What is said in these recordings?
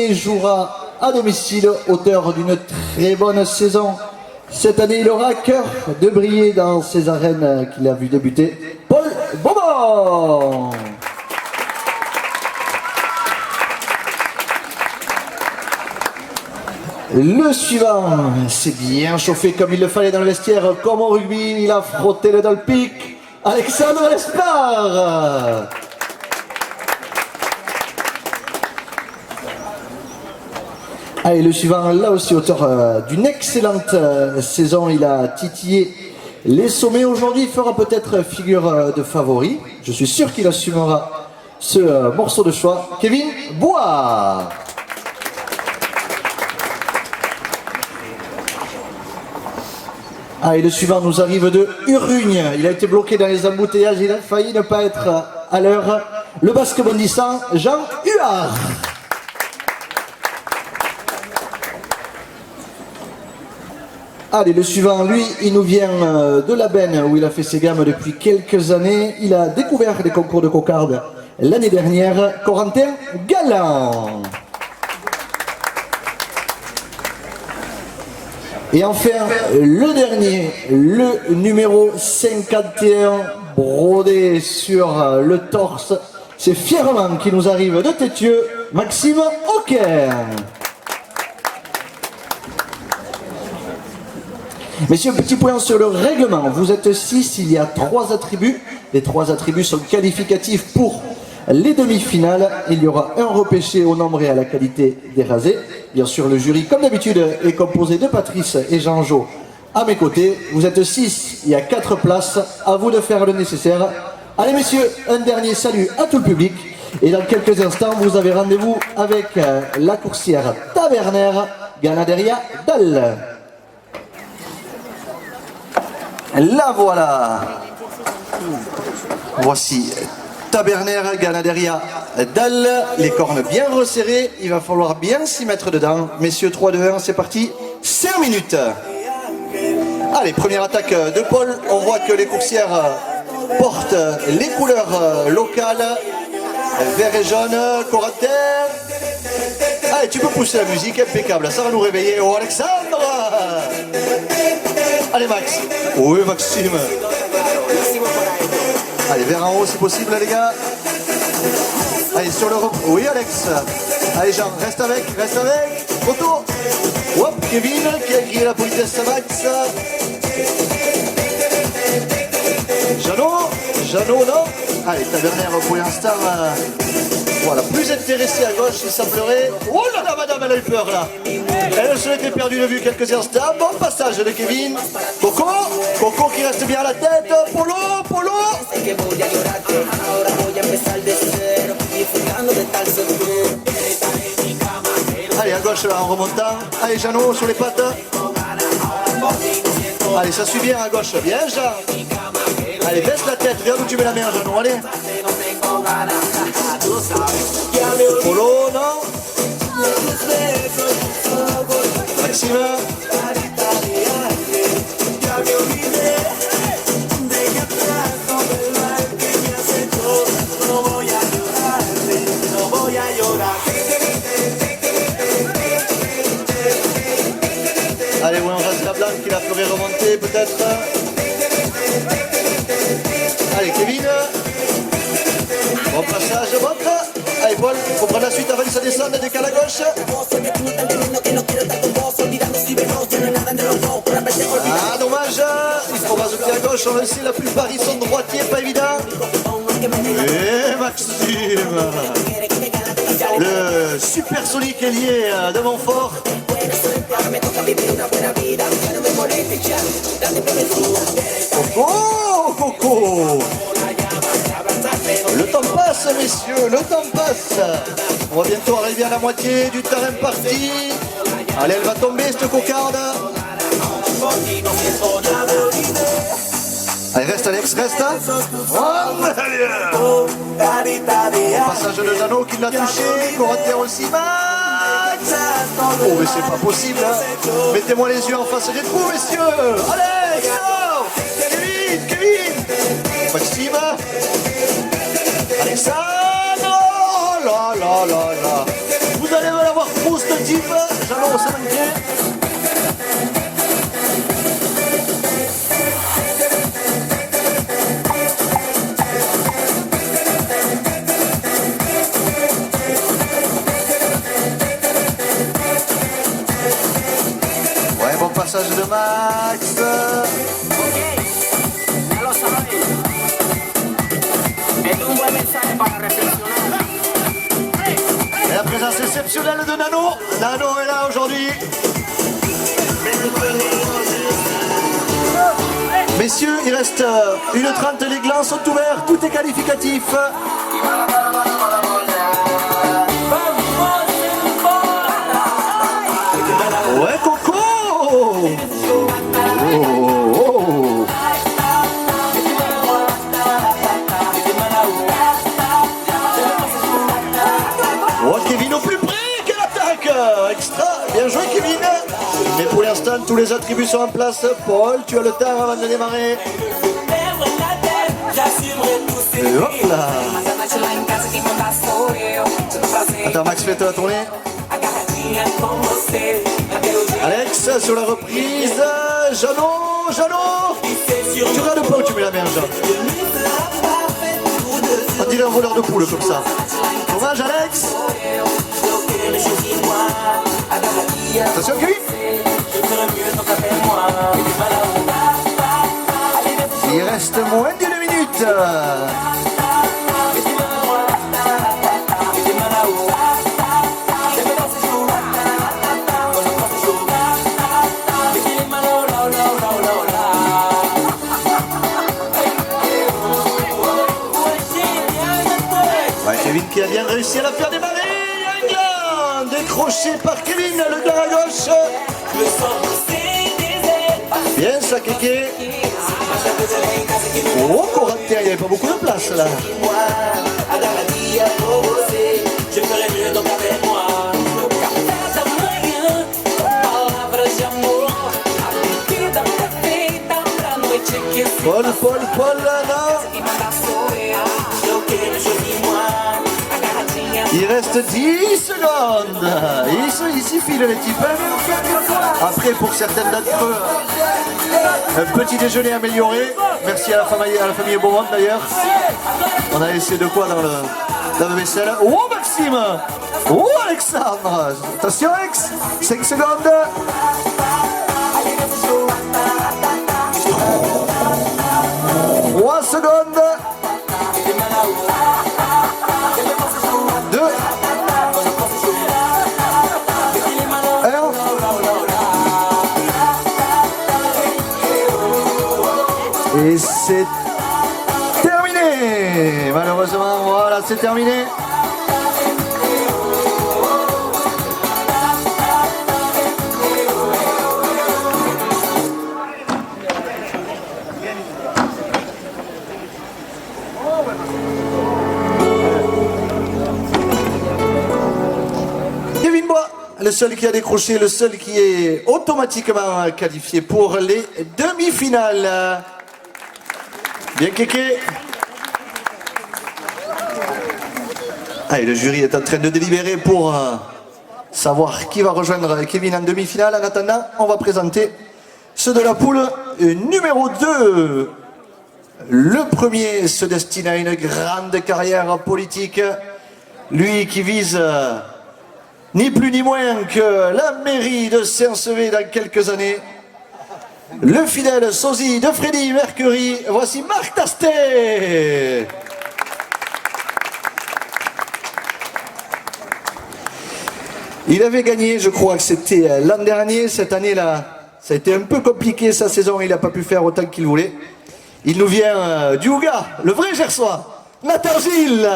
dernier jouera à domicile, auteur d'une très bonne saison. Cette année, il aura à cœur de briller dans ces arènes qu'il a vu débuter. Paul Beaumont. Le suivant, c'est bien chauffé comme il le fallait dans le vestiaire, comme au rugby, il a frotté le dolpic. Alexandre Lespard. Allez, le suivant, là aussi auteur d'une excellente saison, il a titillé les sommets. Aujourd'hui, il fera peut-être figure de favori. Je suis sûr qu'il assumera ce morceau de choix. Kevin Bois. Allez, le suivant nous arrive de Urugne. Il a été bloqué dans les embouteillages, il a failli ne pas être à l'heure. Le basque bondissant, Jean Huard. Allez, le suivant, lui, il nous vient de la Benne, où il a fait ses gammes depuis quelques années. Il a découvert les concours de cocarde l'année dernière. Corentin Galland. Et enfin, le dernier, le numéro 51, brodé sur le torse. C'est fièrement qui nous arrive de Tétieux, Maxime Auquer. Messieurs, petit point sur le règlement. Vous êtes 6, il y a 3 attributs. Les 3 attributs sont qualificatifs pour les demi-finales. Il y aura un repêché au nombre et à la qualité des rasés. Bien sûr, le jury, comme d'habitude, est composé de Patrice et Jean-Jo à mes côtés. Vous êtes 6, il y a 4 places. À vous de faire le nécessaire. Allez, messieurs, un dernier salut à tout le public. Et dans quelques instants, vous avez rendez-vous avec la coursière tavernaire Ganaderia Dalle. La voilà. Voici Tabernaire Ganaderia Dalle. Les cornes bien resserrées. Il va falloir bien s'y mettre dedans. Messieurs, 3, 2, 1, c'est parti. 5 minutes. Allez, première attaque de Paul. On voit que les coursières portent les couleurs locales. Vert et jaune, Corentin. Allez, tu peux pousser la musique, impeccable. Ça va nous réveiller. Oh, Alexandre. Allez, Max. Oui, Maxime. Allez, vers en haut si possible, les gars. Allez, sur le... Oui, Alex. Allez, Jean, reste avec, reste avec. Retour. Hop, Kevin, qui a grillé la politesse à Max. Jeannot, non. Allez, Tavernaire, pour l'instant, voilà, plus intéressé à gauche, il semblerait. Oh là là, madame, elle a eu peur, là. Elle se l'était perdue de vue quelques instants. Bon passage de Kevin. Coco qui reste bien à la tête. Polo. Allez, à gauche, en remontant. Allez, Jeannot, sur les pattes. Allez, ça suit bien à gauche. Bien, Jean. Allez, baisse la tête. Regarde où tu mets la main, Jeannot. Allez. Polo, non. Maxime. Allez, ouais, on reste la blanche qui la ferait remonter peut-être. Allez, Kevin. Bon passage, votre. Allez, Paul, il faut prendre la suite avant que ça descende, décale à gauche. Ah, dommage. Il faut rajouter à gauche, on le sait, la plupart ils sont droitiers, pas évident. Et Maxime. Le supersonique ailier de Montfort. Coco. Le temps passe, messieurs, le temps passe. On va bientôt arriver à la moitié du terrain parti. Allez, elle va tomber, cette cocarde. Allez, reste, Alex, reste. Oh, passage de Jeannot qui l'a touché. Corentin aussi, Max. Oh, mais c'est pas possible. Mettez-moi les yeux en face des trous, messieurs. Alex, Kevin. Maxime. Alexandre. Oh là. Vous allez me l'avoir Victor Proust type, Jalon Saint-Manquet. Ouais, bon passage de Max. Et la présence exceptionnelle de Nano. Nano est là aujourd'hui. Messieurs, il reste 1h30, les glands sont ouverts, tout est qualificatif. Ouais, Coco! Oh, oh, oh. Oh, Kevin au plus près, quelle attaque! Extra, bien joué Kevin! Mais pour l'instant, tous les attributs sont en place. Paul, tu as le temps avant de démarrer. Et hop là! Attends, Max, fais-toi la tournée. Alex sur la reprise. Jeannot, Jeannot. Tu regardes pas où tu mets la main, Jean. On dirait un voleur de poule comme ça. Dommage, Alex. Attention, Kevin. Il reste moins d'une minute. Kevin qui a bien réussi à la faire démarrer. Un gland décroché par Kevin, le gland à gauche. Bien ça, Kéké. Oh, Coraté, il n'y avait pas beaucoup de place là. Paul, là. Il reste 10 secondes. Ils s'y filent les types. Après, pour certaines d'entre eux, un petit déjeuner amélioré. Merci à la famille Beaumont d'ailleurs. On a laissé de quoi dans le vaisselle. Oh Maxime. Oh Alexandre. Attention Alex. 5 secondes. 3 secondes. 2. 1. Et c'est terminé. Malheureusement, voilà, c'est terminé. Le seul qui a décroché, le seul qui est automatiquement qualifié pour les demi-finales. Bien Kéké. Ah, et le jury est en train de délibérer pour savoir qui va rejoindre Kevin en demi-finale. En attendant, on va présenter ceux de la poule numéro 2. Le premier se destine à une grande carrière politique. Lui qui vise... ni plus ni moins que la mairie de Saint-Sevé dans quelques années. Le fidèle sosie de Freddy Mercury, voici Marc Tastet. Il avait gagné, je crois que c'était l'an dernier. Cette année-là, ça a été un peu compliqué sa saison, il n'a pas pu faire autant qu'il voulait. Il nous vient du Houga, le vrai Gersois, Nathan Gilles.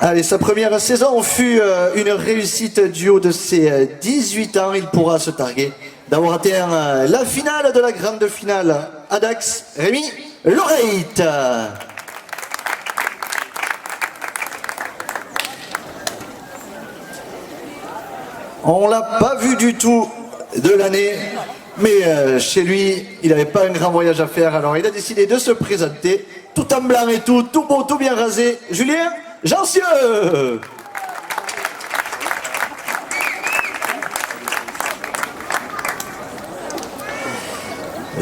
Allez, sa première saison fut une réussite du haut de ses 18 ans. Il pourra se targuer d'avoir atteint la finale de la grande finale. Adax, Rémi Loreit. On l'a pas vu du tout de l'année. Mais chez lui, il n'avait pas un grand voyage à faire, alors il a décidé de se présenter, tout en blanc et tout beau, tout bien rasé. Julien Jancieux.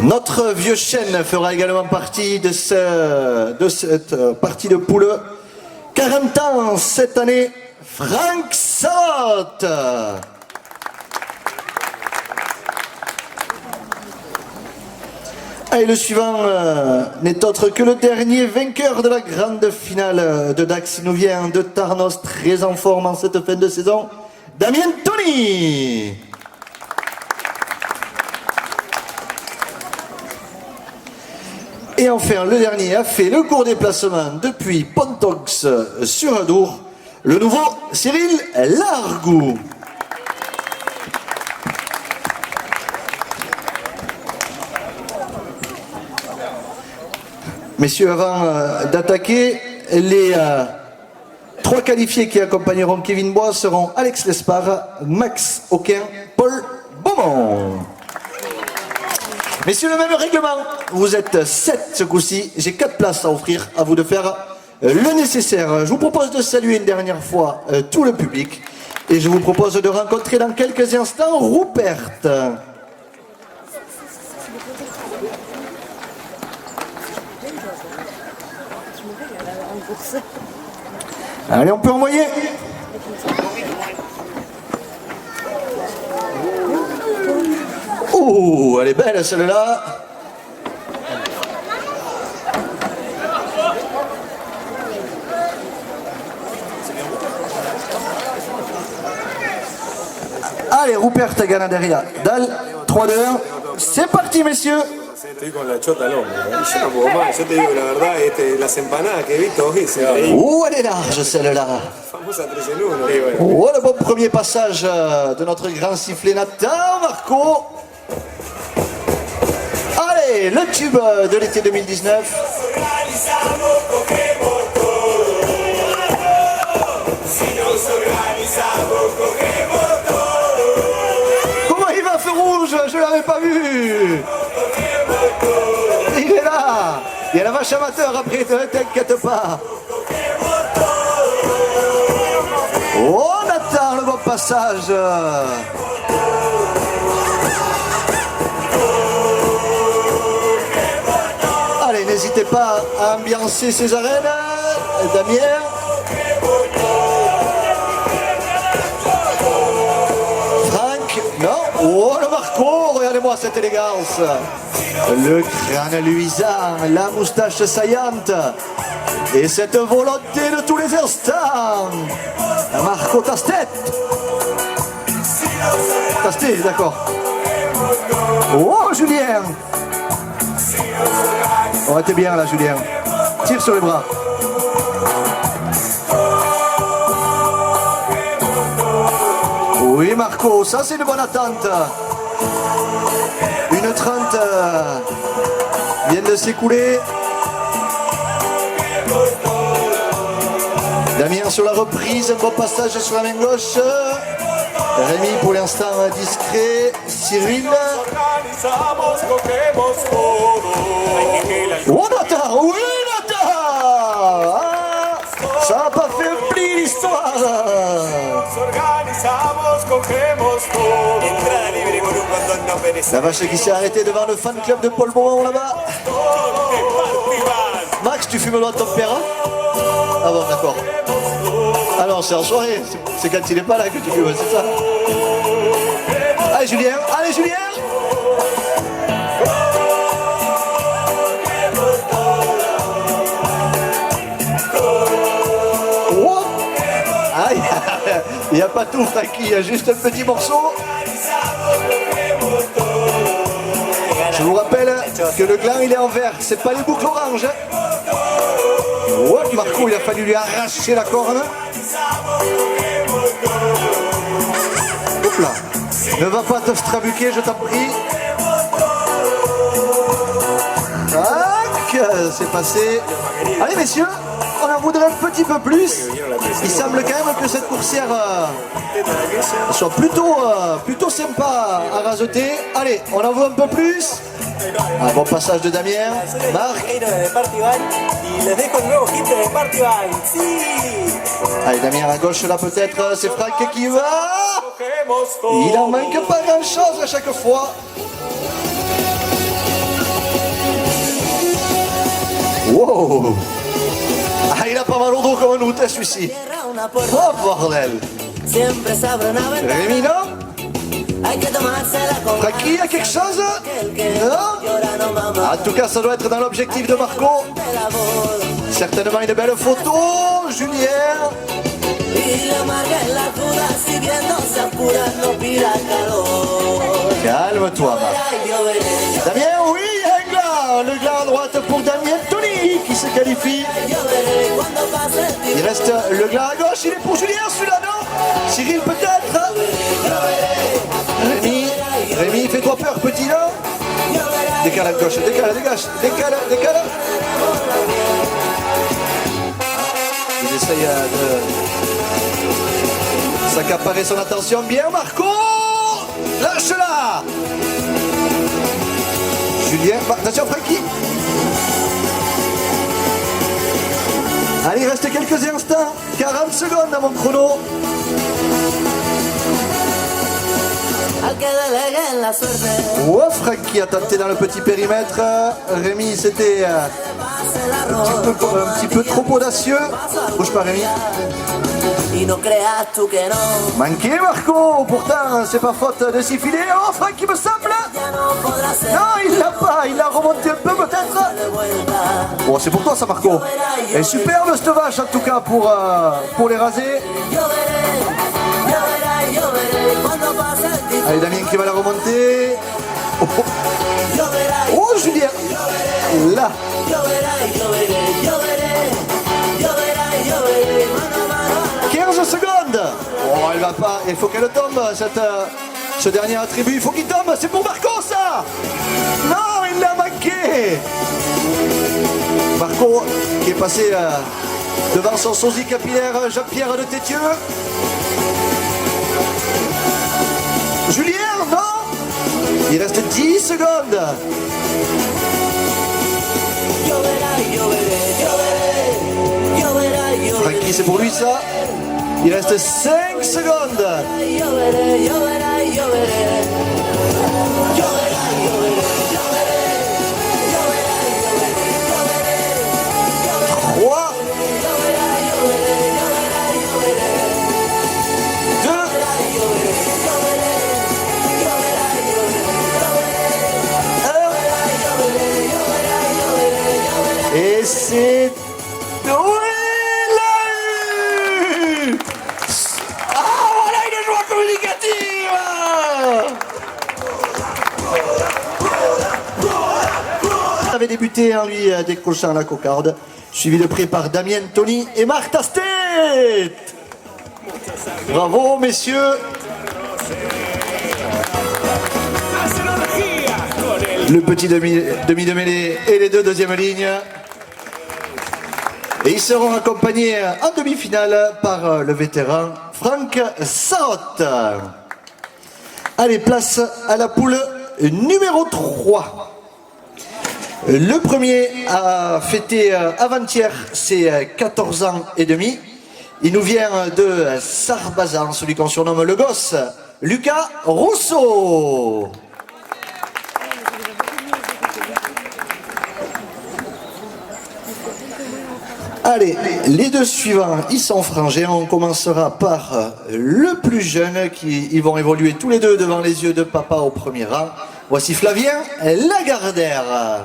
Notre vieux chêne fera également partie de cette partie de poule. 40 ans cette année, Franck Sott. Et le suivant n'est autre que le dernier vainqueur de la grande finale de Dax. Il nous vient de Tarnos, très en forme en cette fin de saison, Damien Tony. Et enfin, le dernier a fait le court déplacement depuis Pontox sur Adour, le nouveau Cyril Largou. Messieurs, avant d'attaquer, les 3 qualifiés qui accompagneront Kevin Bois seront Alex Lespard, Max Auquin, Paul Beaumont. Messieurs, le même règlement, vous êtes 7 ce coup-ci, j'ai 4 places à offrir, à vous de faire le nécessaire. Je vous propose de saluer une dernière fois tout le public et je vous propose de rencontrer dans quelques instants Rupert. Allez, on peut envoyer. Oh, elle est belle celle-là. Allez, Rupert Ganaderia. Dal, 3-2-1. C'est parti, messieurs. Estoy con la chota al hombro, ¿eh? Y yo no puedo más, yo te digo la verdad, las empanadas que he visto hoy, c'est increíble. Oh, elle est large celle-là. Famosa 3 en 1. Oh, le bon premier passage de notre grand sifflet Nathan Marco. Allez, le tube de l'été 2019. Comment il va, feu rouge? Je l'avais pas vu. Il est là. Il y a la vache amateur après, ne t'inquiète pas. Oh, Nathan, le bon passage. Allez, n'hésitez pas à ambiancer ces arènes. Damien. Franck, non. Oh, le Marco, regardez-moi cette élégance. Le crâne luisant, la moustache saillante. Et cette volonté de tous les instants. Marco Tastet. Tastet, d'accord. Oh, Julien. Oh, t'es bien là, Julien. Tire sur les bras. Oui, Marco, ça c'est une bonne attente. Une 30 vient de s'écouler. Damien sur la reprise, un bon passage sur la main gauche. Rémi pour l'instant discret. Cyril. Oh, Nathan, oui, Nathan. Ah, ça n'a pas fait pli l'histoire. La vache qui s'est arrêtée devant le fan club de Paul Beaumont là-bas. Max, tu fumes le doigt de ton père, hein? Ah bon, d'accord. Alors c'est en soirée, c'est quand il n'est pas là que tu fumes, c'est ça? Allez Julien, allez Julien. Oh. Aïe, il n'y a pas tout Francky, il y a juste un petit morceau. Je vous rappelle que le gland il est en vert, c'est pas les boucles oranges. Oh, Marco, il a fallu lui arracher la corne. Hop là. Ne va pas te strabuquer, je t'en prie. Tac. c'est passé. Allez messieurs, on en voudrait un petit peu plus. Il semble quand même que cette coursière soit plutôt sympa à raseter. Allez, on en veut un peu plus. Un bon passage de Damien. Marc. Allez, Damien à gauche là peut-être. C'est Franck qui va. Il en manque pas grand chose à chaque fois. Wow. Ah, il a pas mal au dos comme un outil celui-ci. Oh bordel. Rémi, non? Francky, a quelque chose? Non? En tout cas, ça doit être dans l'objectif de Marco. Certainement une belle photo. Julien. Calme-toi, Marc. Damien, oui, un glas. Le glas à droite pour Damien Tony qui se qualifie. Il reste le glas à gauche. Il est pour Julien, celui-là, non? Cyril, peut-être? Rémi, fais-toi peur, petit, non? Décale à gauche, décale. Il essaye de s'accaparer son attention. Bien, Marco! Lâche-la! Julien, attention, Francky! Allez, il reste quelques instants. 40 secondes à mon chrono. Francky a tenté dans le petit périmètre. Rémi, c'était un petit peu trop audacieux. Bouge pas, Rémi. Manqué, Marco. Pourtant, c'est pas faute de s'y filer. Oh, Francky, me semble. Non, il l'a pas. Il l'a remonté un peu, peut-être. Bon, c'est pour toi, ça, Marco. Et superbe, cette vache, en tout cas, pour les raser. Allez, Damien qui va la remonter. Oh, Julien. Là. 15 secondes. Oh, elle va pas. Il faut qu'elle tombe, ce dernier attribut. Il faut qu'il tombe. C'est pour Marco, ça. Non, il l'a manqué. Marco qui est passé devant son sosie capillaire Jean-Pierre de Tétieux. Julien, non? Il reste 10 secondes. Francky, c'est pour lui ça. Il reste 5 secondes. 3. 2. Et c'est... Oui, il l'a eu. Ah, voilà une joie communicative. Il avait débuté en lui décrochant la cocarde, suivi de près par Damien Tony et Marc Tastet. Bravo, messieurs. Le petit demi de mêlée et les deux deuxièmes lignes. Et ils seront accompagnés en demi-finale par le vétéran Franck Sarotte. Allez, place à la poule numéro 3. Le premier a fêté avant-hier ses 14 ans et demi. Il nous vient de Sarbazan, celui qu'on surnomme le gosse, Lucas Rousseau. Allez, les deux suivants, ils sont frangés. On commencera par le plus jeune, ils vont évoluer tous les deux devant les yeux de papa au premier rang. Voici Flavien Lagardère.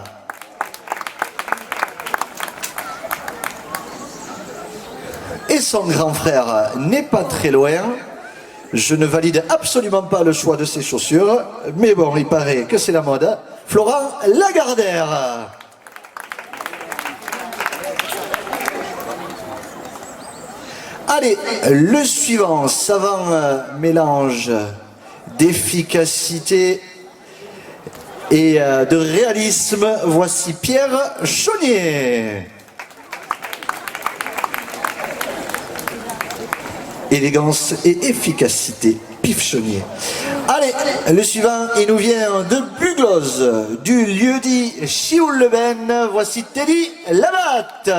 Et son grand frère n'est pas très loin. Je ne valide absolument pas le choix de ses chaussures, mais bon, il paraît que c'est la mode. Florent Lagardère. Allez, le suivant, savant mélange d'efficacité Et de réalisme, voici Pierre Chaunier. Élégance et efficacité, Pif Chaunier. Allez, le suivant, il nous vient de Bugloz, du lieu-dit Chioul-le-Ben. Voici Teddy Labatte.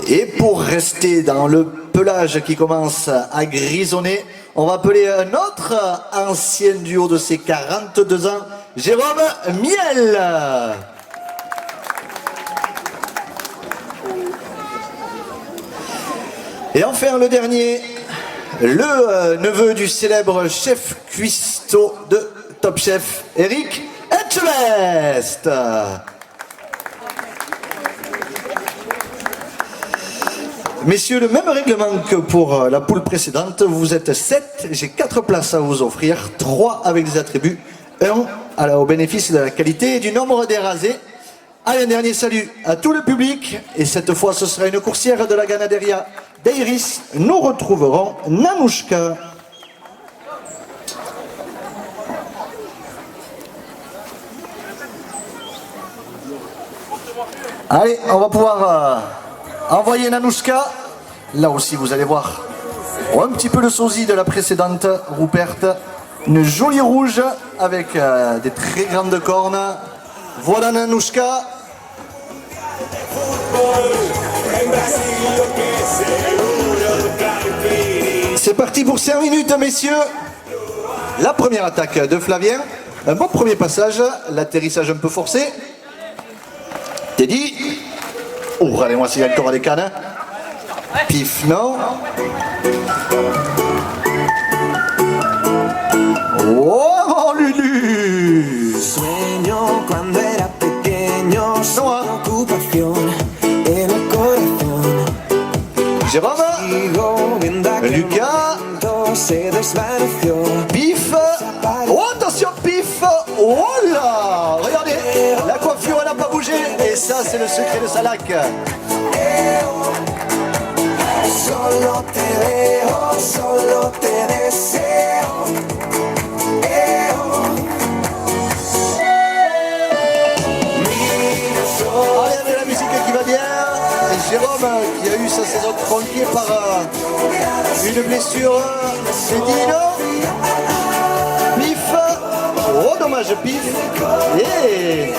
Et pour rester dans le pelage qui commence à grisonner, on va appeler un autre ancien duo de ses 42 ans, Jérôme Miel. Et enfin le dernier, le neveu du célèbre chef cuistot de Top Chef, Eric Etchebest. Messieurs, le même règlement que pour la poule précédente, vous êtes 7, j'ai 4 places à vous offrir, 3 avec des attributs, 1 au bénéfice de la qualité et du nombre des rasés. Allez, un dernier salut à tout le public, et cette fois ce sera une coursière de la Ganaderia d'Iris. Nous retrouverons Nanouchka. Allez, on va pouvoir envoyer Nanouchka. Là aussi, vous allez voir un petit peu le sosie de la précédente, Rupert. Une jolie rouge avec des très grandes cornes. Voilà Nanouchka. C'est parti pour 5 minutes, messieurs. La première attaque de Flavien. Un bon premier passage. L'atterrissage un peu forcé. Teddy. Oh, regardez-moi s'il y a encore des cannes. Pif, non. Oh, Lulu. Sueño cuando era pequeño, sin preocupación en el corazón. Jérôme. Digo, viendo aquel Lucas. momento se desvaneció. Pif. Oh, attention, Pif. Oh là. Regardez, la coiffure, elle n'a pas bougé. Et ça, c'est le secret de sa lac. Solo te veo, solo te deseo. Allez, avec la musique qui va bien. Et Jérôme qui a eu sa saison tronquée par une blessure. C'est dit non. Pif. Oh, dommage, Pif. Et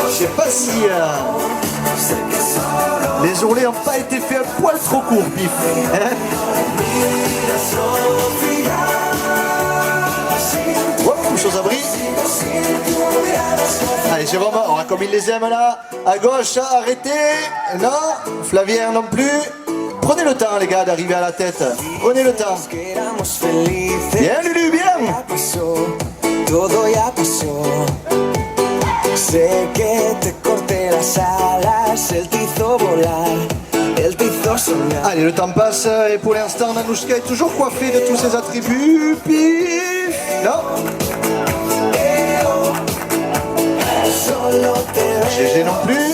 je sais pas si les ourlets n'ont pas été faits un poil trop court, Pif. Hein? Oh, chose à bris. Allez, Jérôme, on va comme il les aime là. À gauche, arrêtez. Non, Flavien non plus. Prenez le temps, les gars, d'arriver à la tête. Prenez le temps. Bien, Lulu, bien. Todo ya pasó. Sé que te corté las alas, él te hizo volar, él te hizo soñar. Allez, le temps passe et pour l'instant, Nanouchka est toujours coiffée de tous ses attributs. Pif. Non. GG non plus.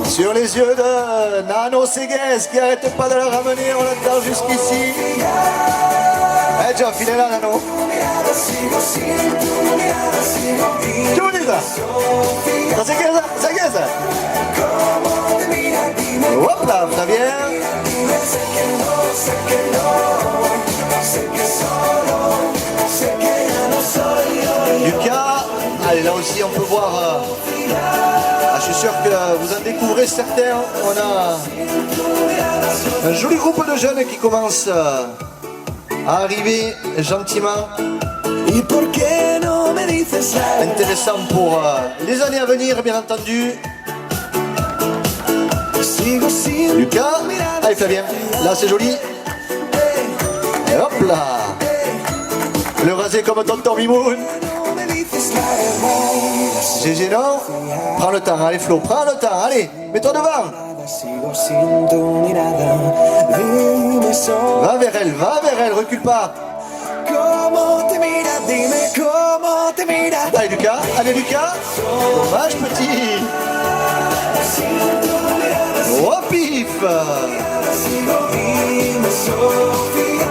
Sur les yeux de Nano Segues qui arrête pas de la ramener, on l'attend jusqu'ici. Eh già, file là Nano. Giunita. Segues. Hop là, Flavien. Lucas, allez là aussi on peut voir, je suis sûr que vous en découvrez certains, on a un joli groupe de jeunes qui commence à arriver gentiment. Intéressant pour les années à venir bien entendu. Lucas, allez Flavien, là c'est joli. Et hop là. Le rasé comme tonton Mimoun. GG non. Prends le temps, allez Flo, prends le temps, allez, mets-toi devant. Va vers elle, recule pas. Allez Lucas, dommage petit. Oh pif. Dime, Sofía,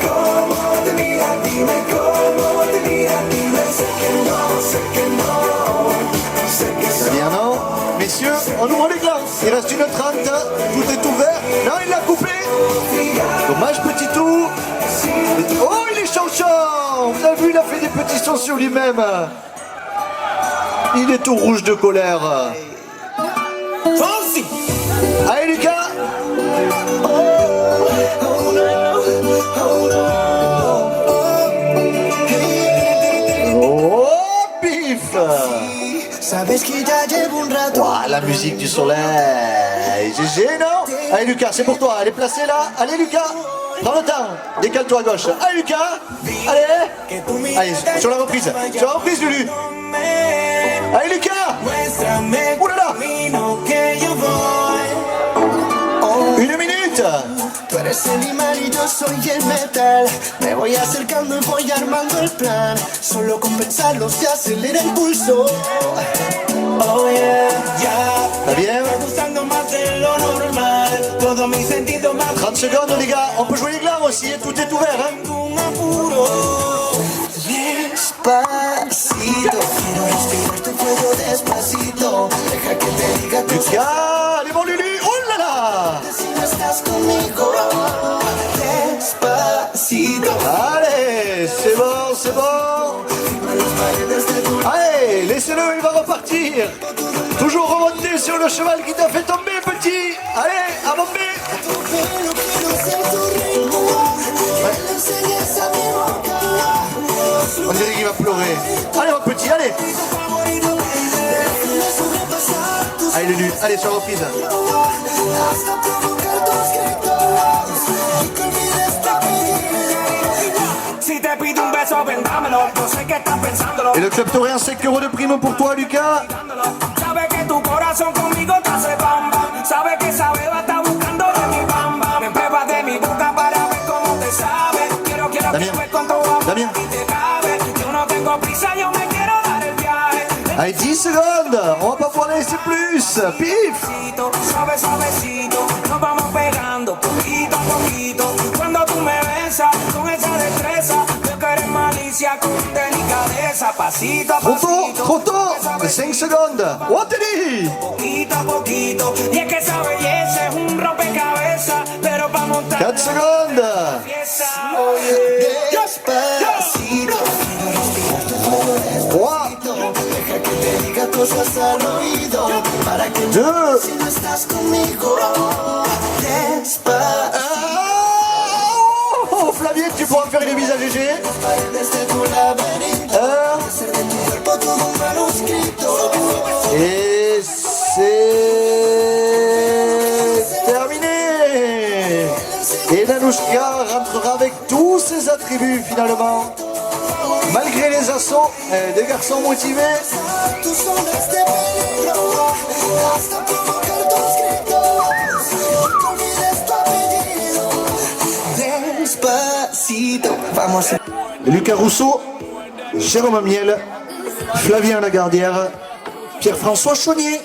¿cómo te mira? Dime cómo te mira. Dime, sé que no, sé que no, sé que Très bien, non? Messieurs, on ouvre les glaces. Il reste 1h30, tout est ouvert. Non, il l'a coupé. Dommage, petit tout. Oh, il est chanchant. Vous avez vu, il a fait des petits sons sur lui-même. Il est tout rouge de colère. Allez, Lucas. Oh, pif. sabes que ya llevo un rato. Ouah, la musique du soleil. GG, non? Allez, Lucas, c'est pour toi. Elle est placée là. Allez, Lucas. Prends le temps. Décale-toi à gauche. Allez, Lucas. Allez. Allez, sur la reprise. Sur la reprise, Lulu. Allez, Lucas. Ouh là là. 1 minute. Tú eres el imán y yo soy el metal. Me voy acercando y voy armando el plan. Solo con pensarlo se acelera el pulso. Oh yeah, ya. Está bien. Me gustando más de lo normal. Todo mi sentido más 30 secondes, les gars. On peut jouer les glaces aussi. Tout est ouvert. Hein. un apuro. Despacito, quiero respirar tu cuello despacito. Deja que te diga cosas Lucas, allez, bon, Lulu. Oh là là. si no estás conmigo. Despacito. Allez, c'est bon, c'est bon. Allez, laissez-le, il va repartir. Toujours remonter sur le cheval qui t'a fait tomber, petit. Allez, à bomber. Tu pelo, quiero ser tu ritmo. Que le enseñes a mi boca. On dirait qu'il va pleurer. Allez, mon petit, allez. Déjame sobrepasar tus Allez, Lulu, allez, sur la reprise. hasta provocar tus gritos. Y que olvides tu apellido. Si te pido un beso, vendámelo. Yo sé que estás pensándolo. Et le club Torréen, 5 € de prime pour toi, Lucas. Sabes que tu corazón conmigo te hace bamba. Sabes que esa beba está buscando de mi bamba. Me pruebas de mi boca para ver cómo te sabe. Quiero que Damien. juegues con tu amor Damien. y te cabe. Yo no tengo prisa, yo me quiero dar el viaje. Allez, 10 secondes. On va pas pouvoir laisser plus. Pif. Suave, suavecito, nos vamos pegando poquito a poquito. Cuando tú me besas con esa destreza, veo que eres malicia con delicadeza. Pasito a Trop tôt, pasito, trop tôt. 5 secondes. Oh, Teddy. poquito a poquito. Y es que esa belleza es un rompecabezas, pero para montar 4 secondes. pieza. Despacito, quiero respirar tu cuello 3, deja que te diga cosas al oído para que 2. si no estás conmigo. Despacito, Oh, Flavien, tu pourras faire les visages GG. paredes de tu laberinto, hacer de tu cuerpo todo un manuscrito. Et c'est terminé. Et Nanushka rentrera avec tous ses attributs finalement. Malgré les assauts des garçons motivés. Tus ondas de peligro, hasta provocar tus gritos. Y que olvides tu apellido. Despacito, vamos a... Lucas Rousseau, Jérôme Miel, Flavien Lagardière, Pierre-François Chaunier.